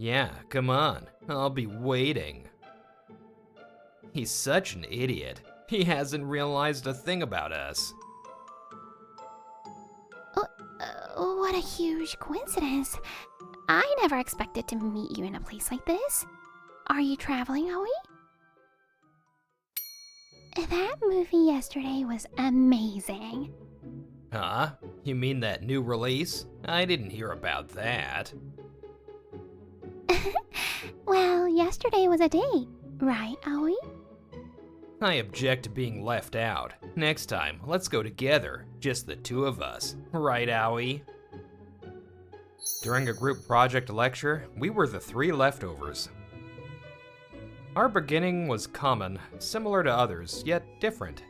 Yeah, come on. I'll be waiting. He's such an idiot. He hasn't realized a thing about us. What a huge coincidence. I never expected to meet you in a place like this. Are you traveling, Aoi? That movie yesterday was amazing. Huh? You mean that new release? I didn't hear about that. Well, yesterday was a date, right, Aoi? I object to being left out. Next time, let's go together, just the two of us. Right, Aoi? During a group project lecture, we were the three leftovers. Our beginning was common, similar to others, yet different.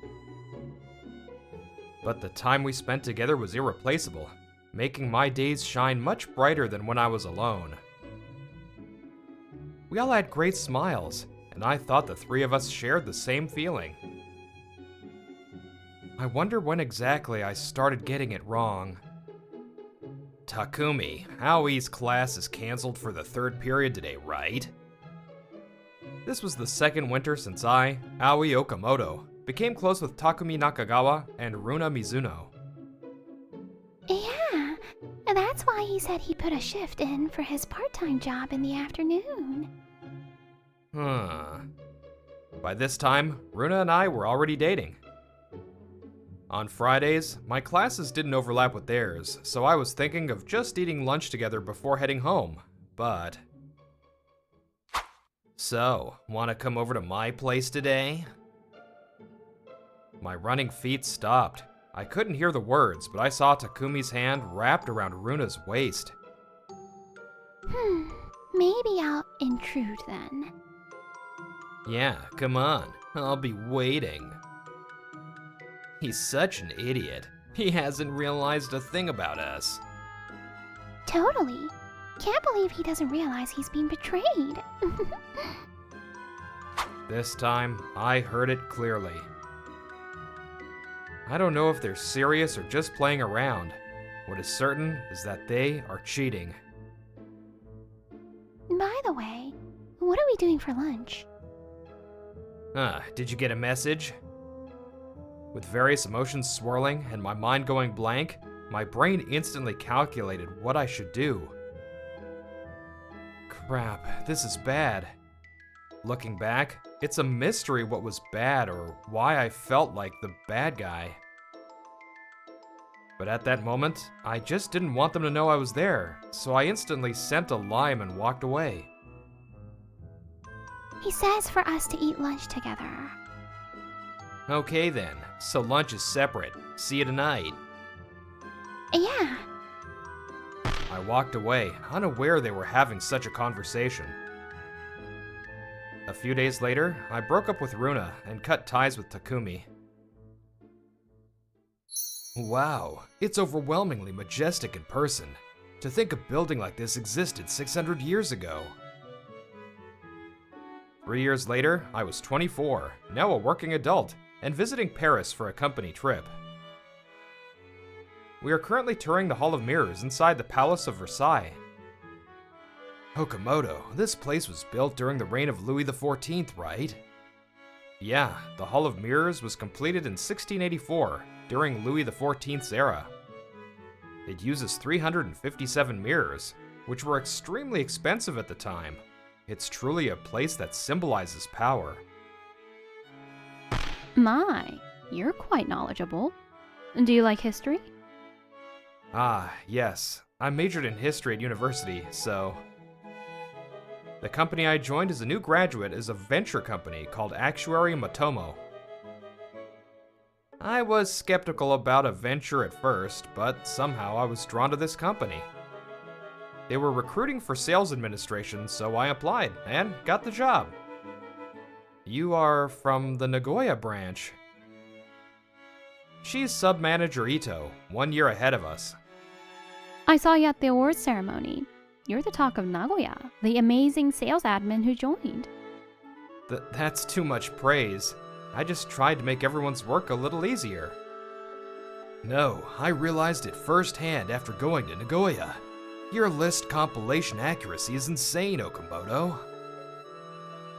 But the time we spent together was irreplaceable, making my days shine much brighter than when I was alone. We all had great smiles, and I thought the three of us shared the same feeling. I wonder when exactly I started getting it wrong. Takumi, Aoi's class is canceled for the third period today, right? This was the second winter since I, Aoi Okamoto, became close with Takumi Nakagawa and Runa Mizuno. Yeah, that's why he said he put a shift in for his part-time job in the afternoon. By this time, Runa and I were already dating. On Fridays, my classes didn't overlap with theirs, so I was thinking of just eating lunch together before heading home, but... So, wanna come over to my place today? My running feet stopped. I couldn't hear the words, but I saw Takumi's hand wrapped around Runa's waist. Maybe I'll intrude then. Yeah, come on. I'll be waiting. He's such an idiot. He hasn't realized a thing about us. Totally. Can't believe he doesn't realize he's being betrayed. This time, I heard it clearly. I don't know if they're serious or just playing around. What is certain is that they are cheating. By the way, what are we doing for lunch? Did you get a message? With various emotions swirling and my mind going blank, my brain instantly calculated what I should do. Crap, this is bad. Looking back, it's a mystery what was bad or why I felt like the bad guy. But at that moment, I just didn't want them to know I was there, so I instantly sent a lime and walked away. He says for us to eat lunch together. Okay then, so lunch is separate. See you tonight. Yeah. I walked away, unaware they were having such a conversation. A few days later, I broke up with Runa and cut ties with Takumi. Wow, it's overwhelmingly majestic in person. To think a building like this existed 600 years ago. 3 years later, I was 24, now a working adult, and visiting Paris for a company trip. We are currently touring the Hall of Mirrors inside the Palace of Versailles. Okamoto, this place was built during the reign of Louis XIV, right? Yeah, the Hall of Mirrors was completed in 1684, during Louis XIV's era. It uses 357 mirrors, which were extremely expensive at the time. It's truly a place that symbolizes power. My, you're quite knowledgeable. Do you like history? Ah, yes. I majored in history at university, so... The company I joined as a new graduate is a venture company called Actuary Matomo. I was skeptical about a venture at first, but somehow I was drawn to this company. They were recruiting for sales administration, so I applied and got the job. You are from the Nagoya branch. She's sub-manager Ito, 1 year ahead of us. I saw you at the awards ceremony. You're the talk of Nagoya, the amazing sales admin who joined. That's too much praise. I just tried to make everyone's work a little easier. No, I realized it firsthand after going to Nagoya. Your list compilation accuracy is insane, Okamoto.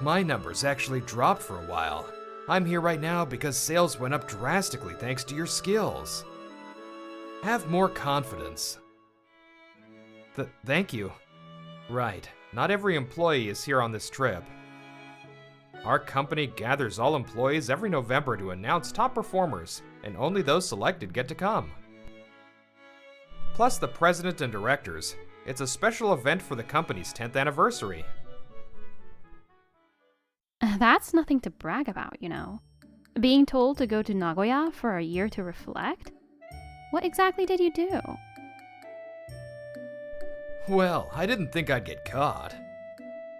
My numbers actually dropped for a while. I'm here right now because sales went up drastically thanks to your skills. Have more confidence. Thank you. Right, not every employee is here on this trip. Our company gathers all employees every November to announce top performers, and only those selected get to come. Plus the president and directors. It's a special event for the company's 10th anniversary. That's nothing to brag about, you know. Being told to go to Nagoya for a year to reflect? What exactly did you do? Well, I didn't think I'd get caught.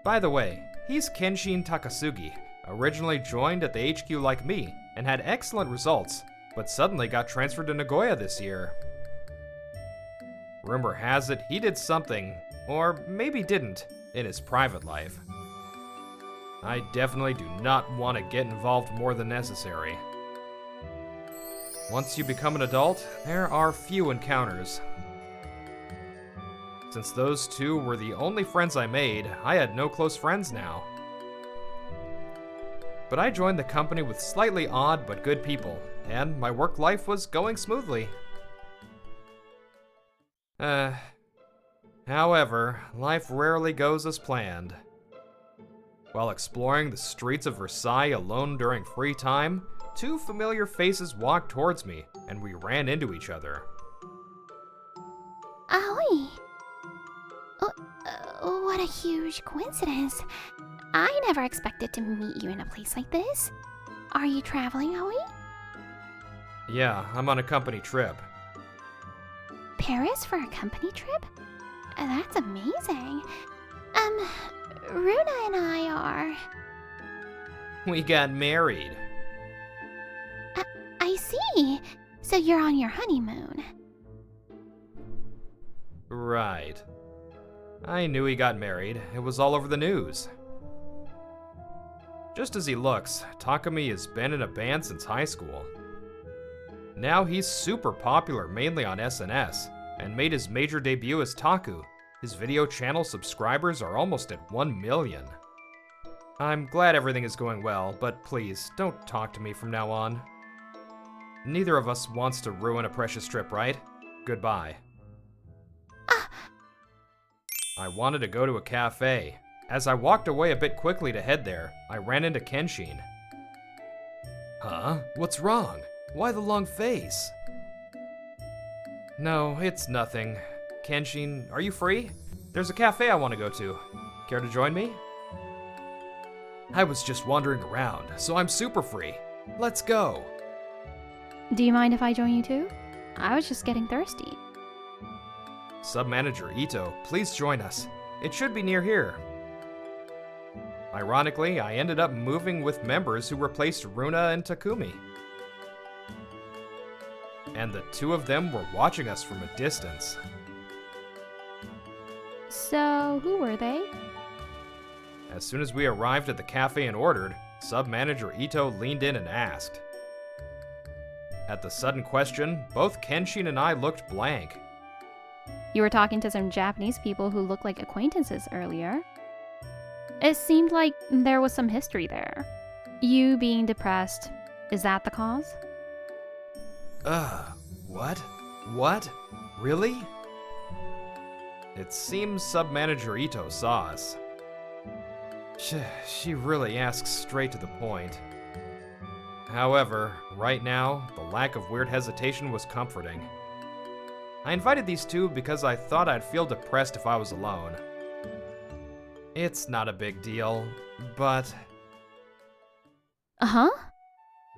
By the way, he's Kenshin Takasugi, originally joined at the HQ like me and had excellent results, but suddenly got transferred to Nagoya this year. Rumor has it he did something, or maybe didn't, in his private life. I definitely do not want to get involved more than necessary. Once you become an adult, there are few encounters. Since those two were the only friends I made, I had no close friends now. But I joined the company with slightly odd but good people, and my work life was going smoothly. However, life rarely goes as planned. While exploring the streets of Versailles alone during free time, two familiar faces walked towards me, and we ran into each other. Aoi! What a huge coincidence. I never expected to meet you in a place like this. Are you traveling, Aoi? Yeah, I'm on a company trip. Paris for a company trip? That's amazing. Runa and I are... We got married. I see. So you're on your honeymoon. Right. I knew he got married. It was all over the news. Just as he looks, Takumi has been in a band since high school. Now he's super popular mainly on SNS, and made his major debut as Taku. His video channel subscribers are almost at 1 million. I'm glad everything is going well, but please, don't talk to me from now on. Neither of us wants to ruin a precious trip, right? Goodbye. I wanted to go to a cafe. As I walked away a bit quickly to head there, I ran into Kenshin. Huh? What's wrong? Why the long face? No, it's nothing. Kenshin, are you free? There's a cafe I want to go to. Care to join me? I was just wandering around, so I'm super free. Let's go. Do you mind if I join you too? I was just getting thirsty. Sub-manager Ito, please join us. It should be near here. Ironically, I ended up moving with members who replaced Runa and Takumi. And the two of them were watching us from a distance. So, who were they? As soon as we arrived at the cafe and ordered, Sub-manager Ito leaned in and asked. At the sudden question, both Kenshin and I looked blank. You were talking to some Japanese people who looked like acquaintances earlier. It seemed like there was some history there. You being depressed, is that the cause? What? What? Really? It seems Sub-manager Ito saw us. She really asks straight to the point. However, right now, the lack of weird hesitation was comforting. I invited these two because I thought I'd feel depressed if I was alone. It's not a big deal, but... Huh?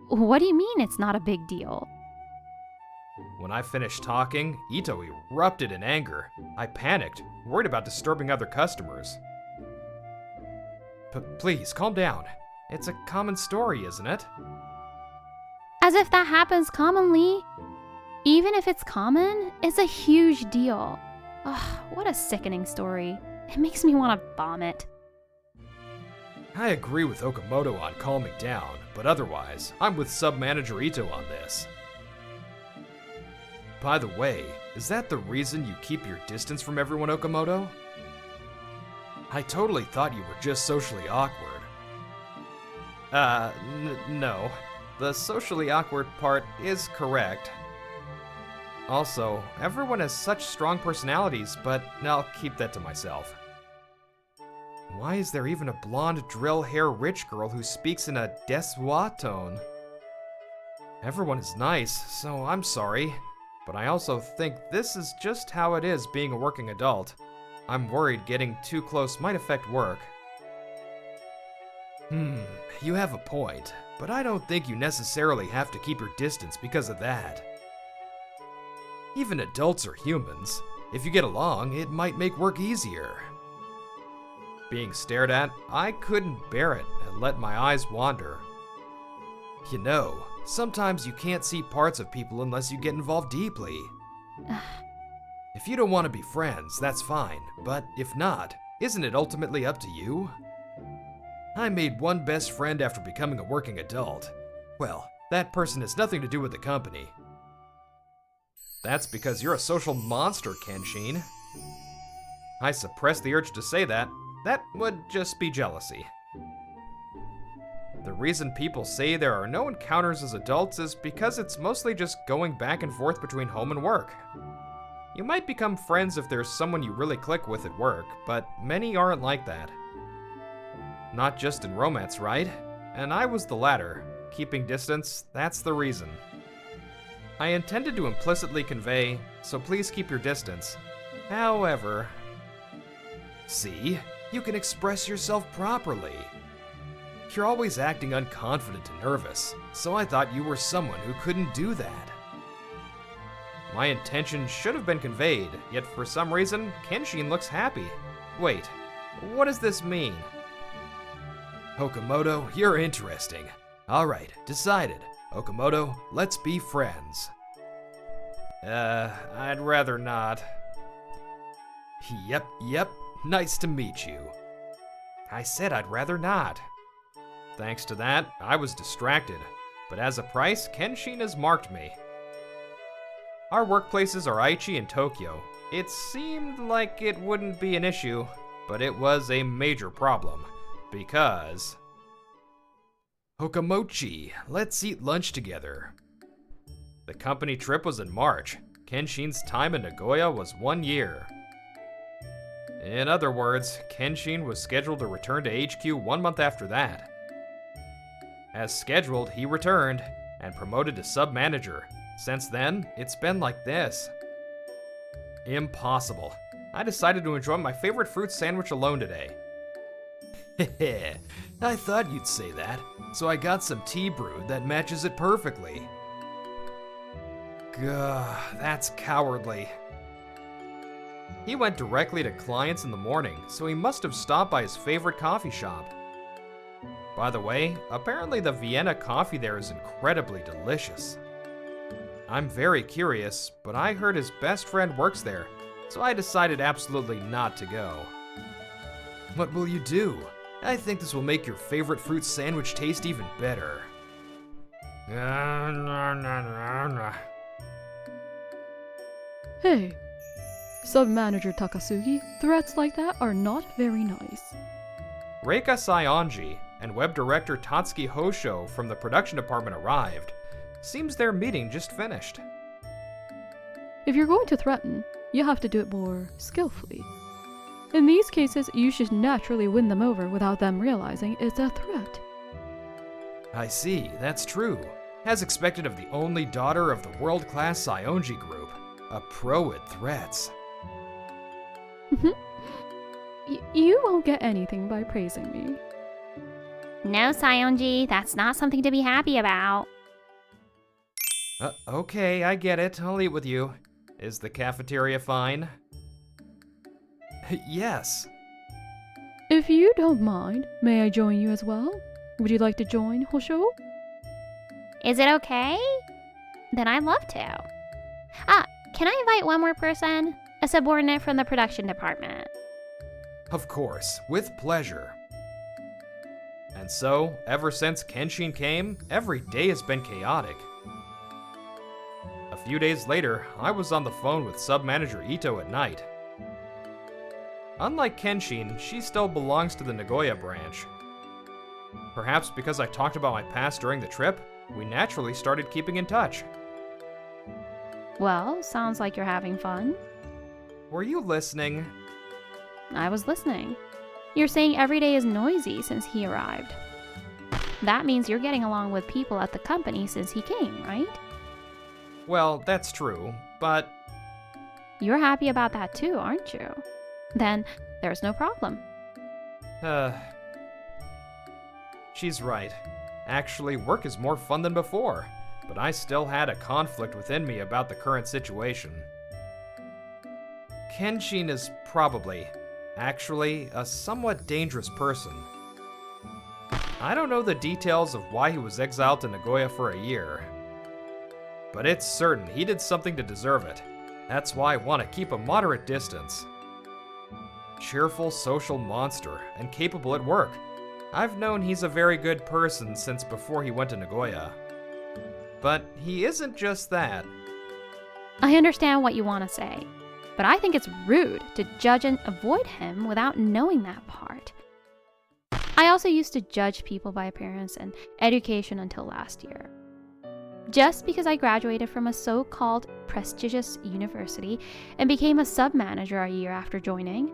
What do you mean it's not a big deal? When I finished talking, Ito erupted in anger. I panicked, worried about disturbing other customers. Please, calm down. It's a common story, isn't it? As if that happens commonly. Even if it's common, it's a huge deal. Ugh, what a sickening story. It makes me want to vomit. I agree with Okamoto on calming down, but otherwise, I'm with Sub-manager Ito on this. By the way, is that the reason you keep your distance from everyone, Okamoto? I totally thought you were just socially awkward. No. The socially awkward part is correct. Also, everyone has such strong personalities, but I'll keep that to myself. Why is there even a blonde drill hair rich girl who speaks in a desuwa tone? Everyone is nice, so I'm sorry, but I also think this is just how it is being a working adult. I'm worried getting too close might affect work. You have a point, but I don't think you necessarily have to keep your distance because of that. Even adults are humans. If you get along, it might make work easier. Being stared at, I couldn't bear it and let my eyes wander. You know, sometimes you can't see parts of people unless you get involved deeply. If you don't want to be friends, that's fine, but if not, isn't it ultimately up to you? I made one best friend after becoming a working adult. Well, that person has nothing to do with the company. That's because you're a social monster, Kenshin. I suppressed the urge to say that. That would just be jealousy. The reason people say there are no encounters as adults is because it's mostly just going back and forth between home and work. You might become friends if there's someone you really click with at work, but many aren't like that. Not just in romance, right? And I was the latter. Keeping distance, that's the reason. I intended to implicitly convey, so please keep your distance. However... See? You can express yourself properly. You're always acting unconfident and nervous, so I thought you were someone who couldn't do that. My intention should have been conveyed, yet for some reason, Kenshin looks happy. Wait, what does this mean? Okamoto, you're interesting. Alright, decided. Okamoto, let's be friends. I'd rather not. Yep, nice to meet you. I said I'd rather not. Thanks to that, I was distracted, but as a price, Kenshin has marked me. Our workplaces are Aichi and Tokyo. It seemed like it wouldn't be an issue, but it was a major problem. Because... Okamochi, let's eat lunch together. The company trip was in March. Kenshin's time in Nagoya was 1 year. In other words, Kenshin was scheduled to return to HQ 1 month after that. As scheduled, he returned, and promoted to sub-manager. Since then, it's been like this. Impossible. I decided to enjoy my favorite fruit sandwich alone today. Heh, I thought you'd say that, so I got some tea brewed that matches it perfectly. Gah, that's cowardly. He went directly to clients in the morning, so he must have stopped by his favorite coffee shop. By the way, apparently the Vienna coffee there is incredibly delicious. I'm very curious, but I heard his best friend works there, so I decided absolutely not to go. What will you do? I think this will make your favorite fruit sandwich taste even better. Hey, Sub-Manager Takasugi, threats like that are not very nice. Reika Saionji and Web Director Tatsuki Hoshou from the production department arrived. Seems their meeting just finished. If you're going to threaten, you have to do it more skillfully. In these cases, you should naturally win them over without them realizing it's a threat. I see, that's true. As expected of the only daughter of the world-class Saionji group, a pro at threats. You won't get anything by praising me. No, Saionji, that's not something to be happy about. Okay, I get it. I'll eat with you. Is the cafeteria fine? Yes. If you don't mind, may I join you as well? Would you like to join, Hoshou? Is it okay? Then I'd love to. Can I invite one more person? A subordinate from the production department. Of course, with pleasure. And so, ever since Kenshin came, every day has been chaotic. A few days later, I was on the phone with sub-manager Ito at night. Unlike Kenshin, she still belongs to the Nagoya branch. Perhaps because I talked about my past during the trip, we naturally started keeping in touch. Well, sounds like you're having fun. Were you listening? I was listening. You're saying every day is noisy since he arrived. That means you're getting along with people at the company since he came, right? Well, that's true, but You're happy about that too, aren't you? Then there's no problem. She's right. Actually, work is more fun than before, but I still had a conflict within me about the current situation. Kenshin is probably, actually, a somewhat dangerous person. I don't know the details of why he was exiled to Nagoya for a year, but it's certain he did something to deserve it. That's why I want to keep a moderate distance. Cheerful social monster and capable at work. I've known he's a very good person since before he went to Nagoya. But he isn't just that. I understand what you want to say, but I think it's rude to judge and avoid him without knowing that part. I also used to judge people by appearance and education until last year. Just because I graduated from a so-called prestigious university and became a sub-manager a year after joining,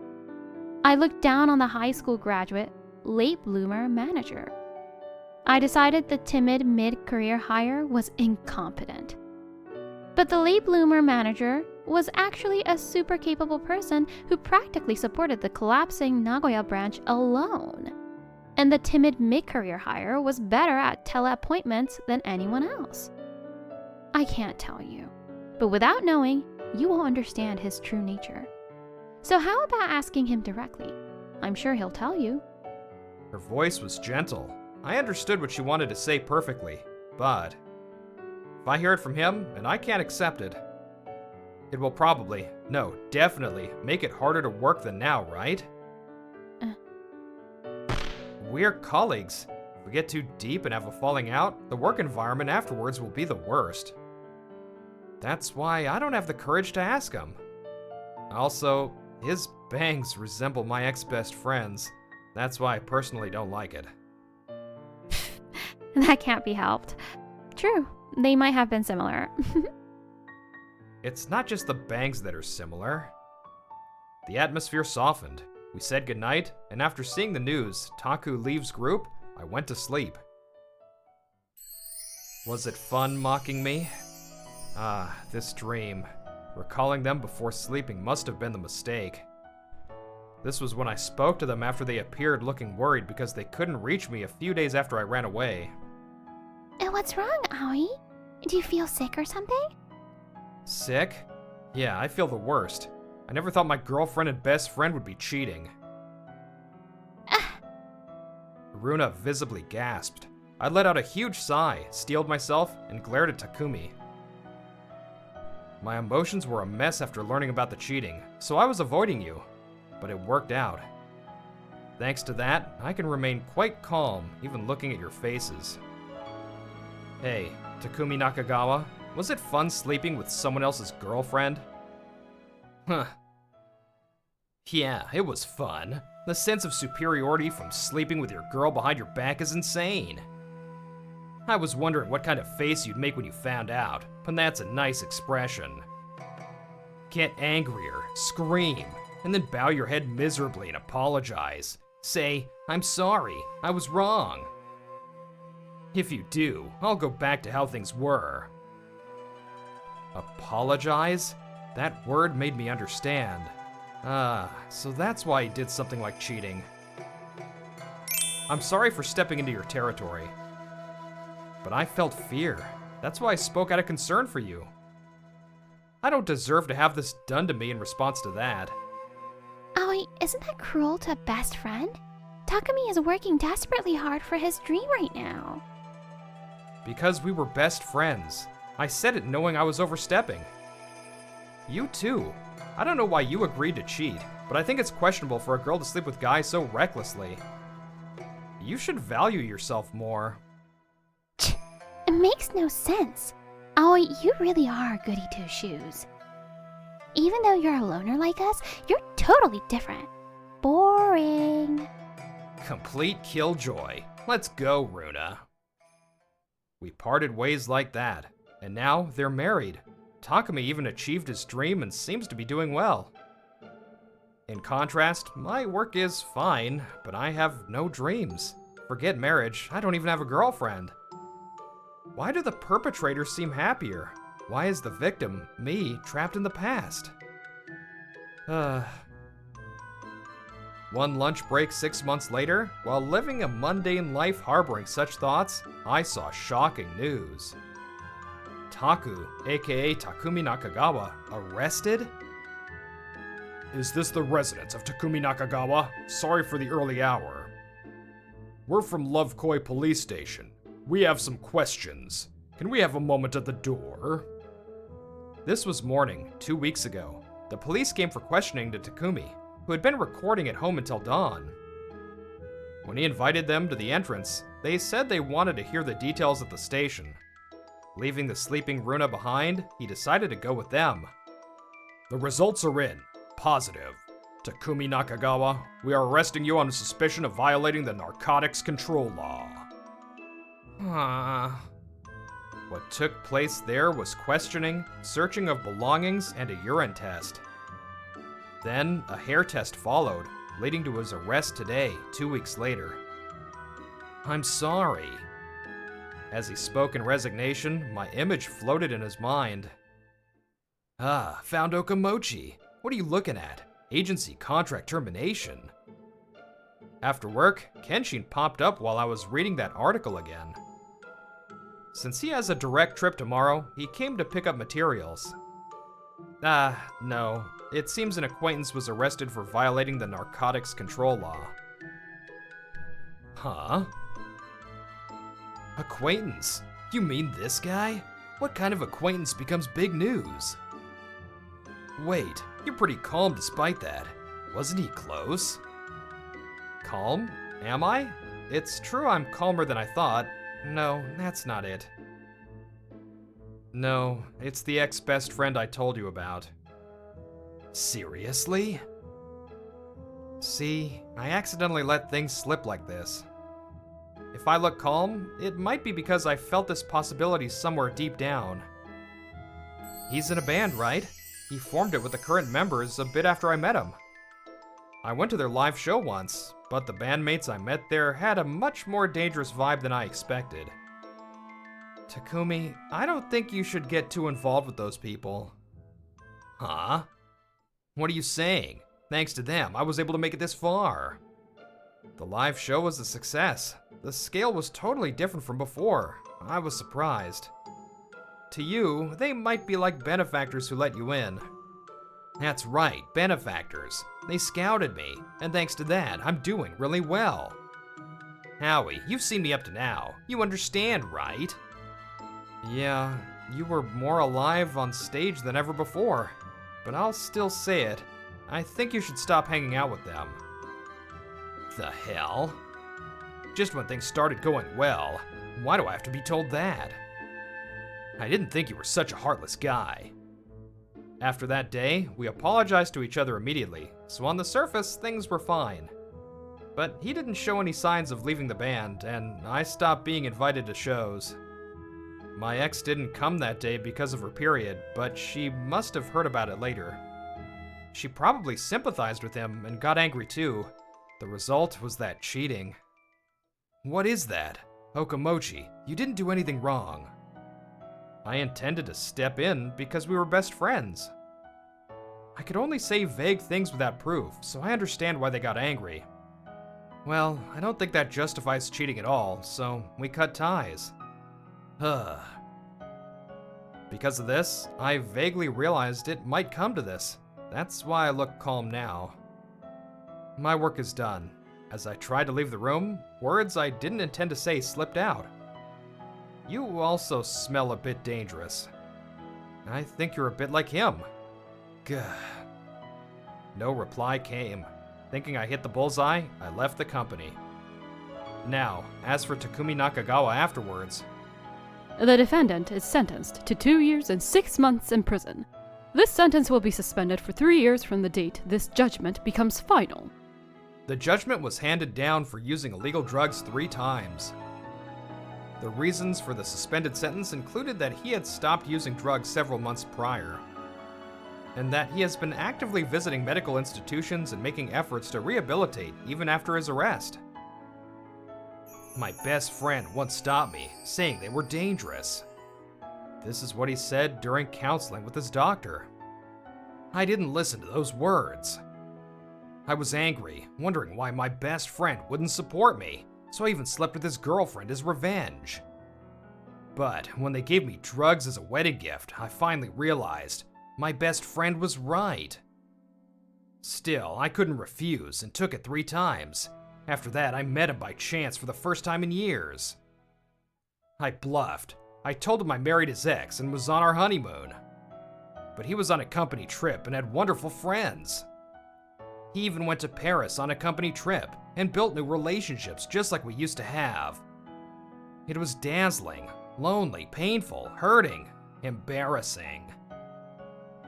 I looked down on the high school graduate, late bloomer manager. I decided the timid mid-career hire was incompetent. But the late bloomer manager was actually a super capable person who practically supported the collapsing Nagoya branch alone. And the timid mid-career hire was better at teleappointments than anyone else. I can't tell you, but without knowing, you will understand his true nature. So how about asking him directly? I'm sure he'll tell you. Her voice was gentle. I understood what she wanted to say perfectly, but if I hear it from him and I can't accept it, it will probably, no, definitely, make it harder to work than now, right? We're colleagues. If we get too deep and have a falling out, the work environment afterwards will be the worst. That's why I don't have the courage to ask him. Also, his bangs resemble my ex-best friend's. That's why I personally don't like it. That can't be helped. True, they might have been similar. It's not just the bangs that are similar. The atmosphere softened. We said goodnight, and after seeing the news, Taku leaves group, I went to sleep. Was it fun mocking me? Ah, this dream. Recalling them before sleeping must have been the mistake. This was when I spoke to them after they appeared looking worried because they couldn't reach me a few days after I ran away. What's wrong, Aoi? Do you feel sick or something? Sick? Yeah, I feel the worst. I never thought my girlfriend and best friend would be cheating. Haruna visibly gasped. I let out a huge sigh, steeled myself, and glared at Takumi. My emotions were a mess after learning about the cheating, so I was avoiding you. But it worked out. Thanks to that, I can remain quite calm, even looking at your faces. Hey, Takumi Nakagawa, was it fun sleeping with someone else's girlfriend? Huh. Yeah, it was fun. The sense of superiority from sleeping with your girl behind your back is insane. I was wondering what kind of face you'd make when you found out, but that's a nice expression. Get angrier, scream, and then bow your head miserably and apologize. Say, I'm sorry, I was wrong. If you do, I'll go back to how things were. Apologize? That word made me understand. So that's why he did something like cheating. I'm sorry for stepping into your territory. But I felt fear. That's why I spoke out of concern for you. I don't deserve to have this done to me in response to that. Aoi, isn't that cruel to a best friend? Takumi is working desperately hard for his dream right now. Because we were best friends. I said it knowing I was overstepping. You too. I don't know why you agreed to cheat, but I think it's questionable for a girl to sleep with guys so recklessly. You should value yourself more. It makes no sense. Oh, you really are goody two-shoes. Even though you're a loner like us, you're totally different. Boring. Complete killjoy. Let's go, Runa. We parted ways like that, and now they're married. Takumi even achieved his dream and seems to be doing well. In contrast, my work is fine, but I have no dreams. Forget marriage, I don't even have a girlfriend. Why do the perpetrators seem happier? Why is the victim, me, trapped in the past? One lunch break 6 months later, while living a mundane life harboring such thoughts, I saw shocking news. Taku, aka Takumi Nakagawa, arrested? Is this the residence of Takumi Nakagawa? Sorry for the early hour. We're from Lovekoi Police Station. We have some questions. Can we have a moment at the door? This was morning, 2 weeks ago. The police came for questioning to Takumi, who had been recording at home until dawn. When he invited them to the entrance, they said they wanted to hear the details of the station. Leaving the sleeping Runa behind, he decided to go with them. The results are in. Positive. Takumi Nakagawa, we are arresting you on suspicion of violating the narcotics control law. What took place there was questioning, searching of belongings, and a urine test. Then, a hair test followed, leading to his arrest today, 2 weeks later. I'm sorry. As he spoke in resignation, my image floated in his mind. Found Okamochi. What are you looking at? Agency contract termination. After work, Kenshin popped up while I was reading that article again. Since he has a direct trip tomorrow, he came to pick up materials. No. It seems an acquaintance was arrested for violating the narcotics control law. Huh? Acquaintance? You mean this guy? What kind of acquaintance becomes big news? Wait, you're pretty calm despite that. Wasn't he close? Calm? Am I? It's true I'm calmer than I thought. No, that's not it. No, it's the ex-best friend I told you about. Seriously? See, I accidentally let things slip like this. If I look calm, it might be because I felt this possibility somewhere deep down. He's in a band, right? He formed it with the current members a bit after I met him. I went to their live show once, but the bandmates I met there had a much more dangerous vibe than I expected. Takumi, I don't think you should get too involved with those people. Huh? What are you saying? Thanks to them, I was able to make it this far. The live show was a success. The scale was totally different from before. I was surprised. To you, they might be like benefactors who let you in. That's right, benefactors. They scouted me, and thanks to that, I'm doing really well. Howie, you've seen me up to now. You understand, right? Yeah, you were more alive on stage than ever before. But I'll still say it. I think you should stop hanging out with them. The hell? Just when things started going well, why do I have to be told that? I didn't think you were such a heartless guy. After that day, we apologized to each other immediately, so on the surface, things were fine. But he didn't show any signs of leaving the band, and I stopped being invited to shows. My ex didn't come that day because of her period, but she must have heard about it later. She probably sympathized with him and got angry too. The result was that cheating. What is that? Okamochi, you didn't do anything wrong. I intended to step in because we were best friends. I could only say vague things without proof, so I understand why they got angry. Well, I don't think that justifies cheating at all, so we cut ties. Because of this, I vaguely realized it might come to this. That's why I look calm now. My work is done. As I tried to leave the room, words I didn't intend to say slipped out. You also smell a bit dangerous. I think you're a bit like him. Gah. No reply came. Thinking I hit the bullseye, I left the company. Now, as for Takumi Nakagawa afterwards, The defendant is sentenced to 2 years and 6 months in prison. This sentence will be suspended for 3 years from the date this judgment becomes final. The judgment was handed down for using illegal drugs 3 times. The reasons for the suspended sentence included that he had stopped using drugs several months prior, and that he has been actively visiting medical institutions and making efforts to rehabilitate even after his arrest. My best friend once stopped me, saying they were dangerous. This is what he said during counseling with his doctor. I didn't listen to those words. I was angry, wondering why my best friend wouldn't support me, so I even slept with his girlfriend as revenge. But when they gave me drugs as a wedding gift, I finally realized my best friend was right. Still, I couldn't refuse and took it 3 times. After that, I met him by chance for the first time in years. I bluffed. I told him I married his ex and was on our honeymoon. But he was on a company trip and had wonderful friends. He even went to Paris on a company trip and built new relationships just like we used to have. It was dazzling, lonely, painful, hurting, embarrassing.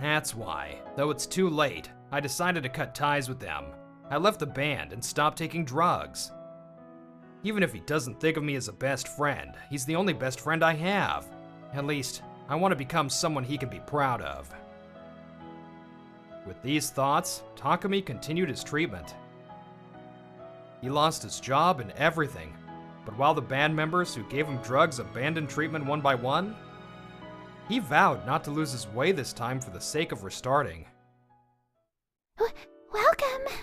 That's why, though it's too late, I decided to cut ties with them. I left the band and stopped taking drugs. Even if he doesn't think of me as a best friend, he's the only best friend I have. At least, I want to become someone he can be proud of. With these thoughts, Takumi continued his treatment. He lost his job and everything, but while the band members who gave him drugs abandoned treatment one by one, he vowed not to lose his way this time for the sake of restarting. Welcome!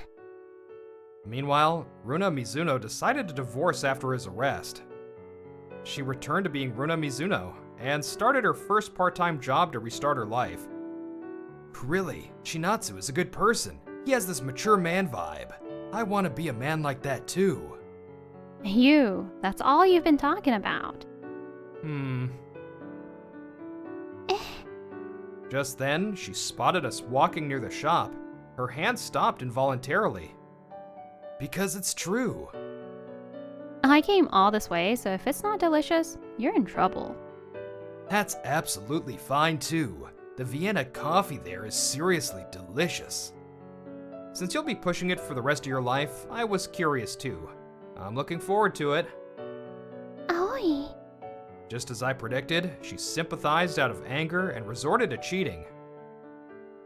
Meanwhile, Runa Mizuno decided to divorce after his arrest. She returned to being Runa Mizuno and started her first part-time job to restart her life. Really, Chinatsu is a good person. He has this mature man vibe. I want to be a man like that too. That's all you've been talking about. Just then, she spotted us walking near the shop. Her hand stopped involuntarily. Because it's true. I came all this way, so if it's not delicious, you're in trouble. That's absolutely fine too. The Vienna coffee there is seriously delicious. Since you'll be pushing it for the rest of your life, I was curious too. I'm looking forward to it. Oi. Just as I predicted, she sympathized out of anger and resorted to cheating.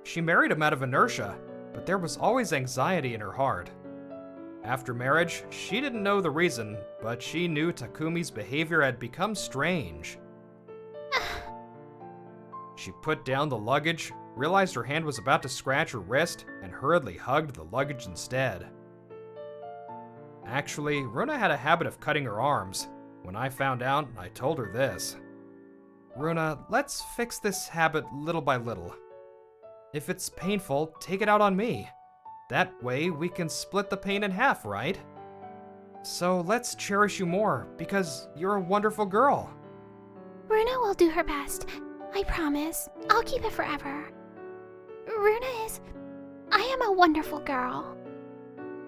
She married him out of inertia, but there was always anxiety in her heart. After marriage, she didn't know the reason, but she knew Takumi's behavior had become strange. She put down the luggage, realized her hand was about to scratch her wrist, and hurriedly hugged the luggage instead. Actually, Runa had a habit of cutting her arms. When I found out, I told her this. Runa, let's fix this habit little by little. If it's painful, take it out on me. That way, we can split the pain in half, right? So let's cherish you more, because you're a wonderful girl. Runa will do her best. I promise. I'll keep it forever. I am a wonderful girl.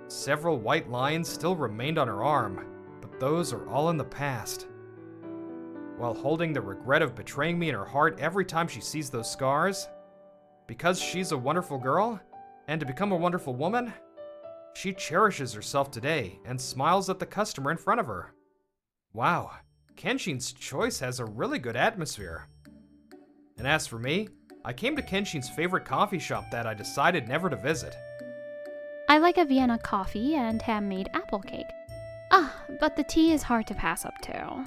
Several white lines still remained on her arm, but those are all in the past. While holding the regret of betraying me in her heart every time she sees those scars, because she's a wonderful girl, and to become a wonderful woman, she cherishes herself today and smiles at the customer in front of her. Wow, Kenshin's choice has a really good atmosphere. And as for me, I came to Kenshin's favorite coffee shop that I decided never to visit. I like a Vienna coffee and handmade apple cake. But the tea is hard to pass up to.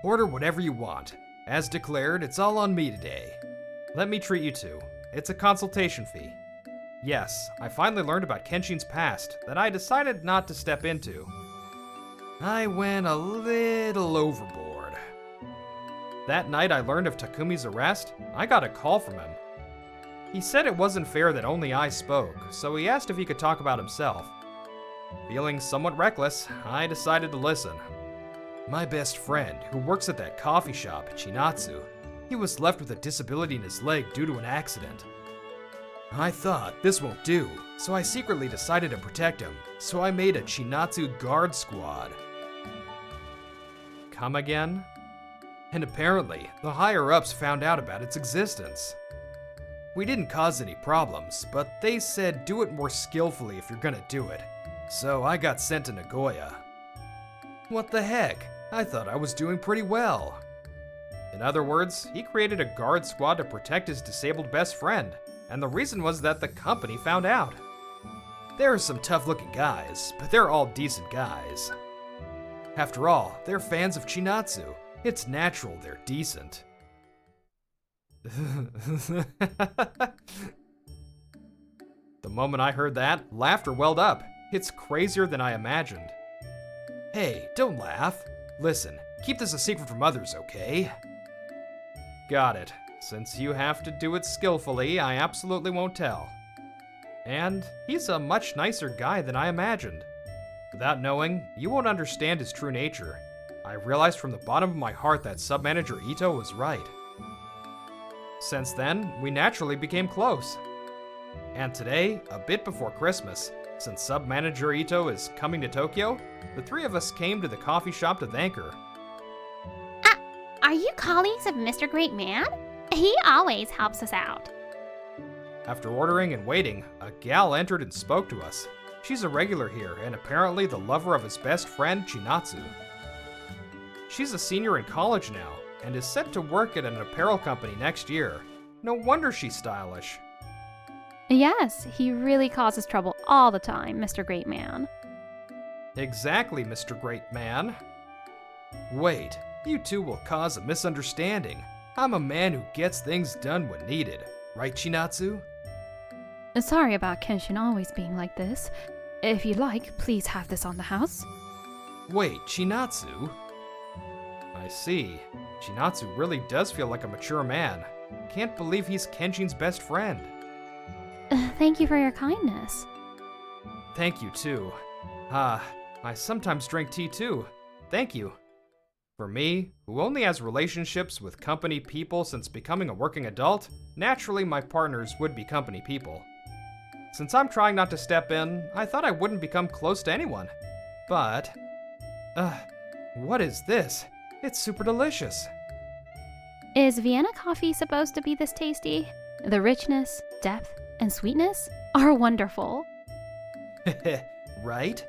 Order whatever you want. As declared, it's all on me today. Let me treat you to. It's a consultation fee. Yes, I finally learned about Kenshin's past that I decided not to step into. I went a little overboard. That night I learned of Takumi's arrest, I got a call from him. He said it wasn't fair that only I spoke, so he asked if he could talk about himself. Feeling somewhat reckless, I decided to listen. My best friend, who works at that coffee shop, Chinatsu, he was left with a disability in his leg due to an accident. I thought this won't do, so I secretly decided to protect him, so I made a Chinatsu guard squad. Come again? And apparently, the higher-ups found out about its existence. We didn't cause any problems, but they said do it more skillfully if you're gonna do it. So I got sent to Nagoya. What the heck? I thought I was doing pretty well. In other words, he created a guard squad to protect his disabled best friend, and the reason was that the company found out. There are some tough-looking guys, but they're all decent guys. After all, they're fans of Chinatsu. It's natural they're decent. The moment I heard that, laughter welled up. It's crazier than I imagined. Hey, don't laugh. Listen, keep this a secret from others, okay? Got it. Since you have to do it skillfully, I absolutely won't tell. And he's a much nicer guy than I imagined. Without knowing, you won't understand his true nature. I realized from the bottom of my heart that Sub-Manager Ito was right. Since then, we naturally became close. And today, a bit before Christmas, since Sub-Manager Ito is coming to Tokyo, the three of us came to the coffee shop to thank her. Are you colleagues of Mr. Great Man? He always helps us out. After ordering and waiting, a gal entered and spoke to us. She's a regular here and apparently the lover of his best friend, Chinatsu. She's a senior in college now and is set to work at an apparel company next year. No wonder she's stylish. Yes, he really causes trouble all the time, Mr. Great Man. Exactly, Mr. Great Man. Wait, you two will cause a misunderstanding. I'm a man who gets things done when needed. Right, Chinatsu? Sorry about Kenshin always being like this. If you'd like, please have this on the house. Wait, Chinatsu? I see. Chinatsu really does feel like a mature man. Can't believe he's Kenshin's best friend. Thank you for your kindness. Thank you, too. I sometimes drink tea, too. Thank you. For me, who only has relationships with company people since becoming a working adult, naturally my partners would be company people. Since I'm trying not to step in, I thought I wouldn't become close to anyone. But, what is this? It's super delicious. Is Vienna coffee supposed to be this tasty? The richness, depth, and sweetness are wonderful. Right?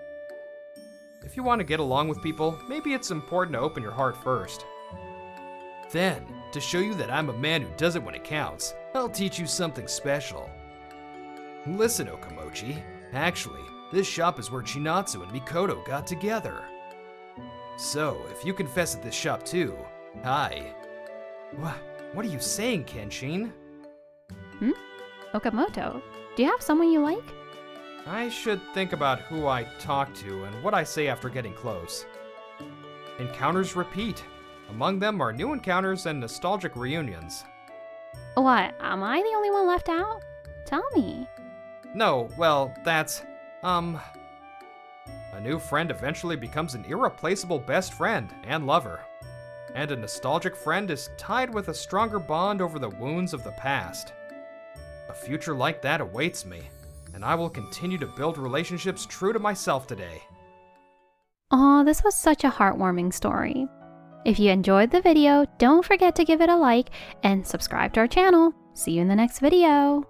If you want to get along with people, maybe it's important to open your heart first. Then, to show you that I'm a man who does it when it counts, I'll teach you something special. Listen, Okamochi. Actually, this shop is where Chinatsu and Mikoto got together. So, if you confess at this shop too, hi. What are you saying, Kenshin? Okamoto, do you have someone you like? I should think about who I talk to and what I say after getting close. Encounters repeat. Among them are new encounters and nostalgic reunions. What, am I the only one left out? Tell me. No, well, that's, a new friend eventually becomes an irreplaceable best friend and lover. And a nostalgic friend is tied with a stronger bond over the wounds of the past. A future like that awaits me, and I will continue to build relationships true to myself today. Aw, this was such a heartwarming story. If you enjoyed the video, don't forget to give it a like and subscribe to our channel. See you in the next video.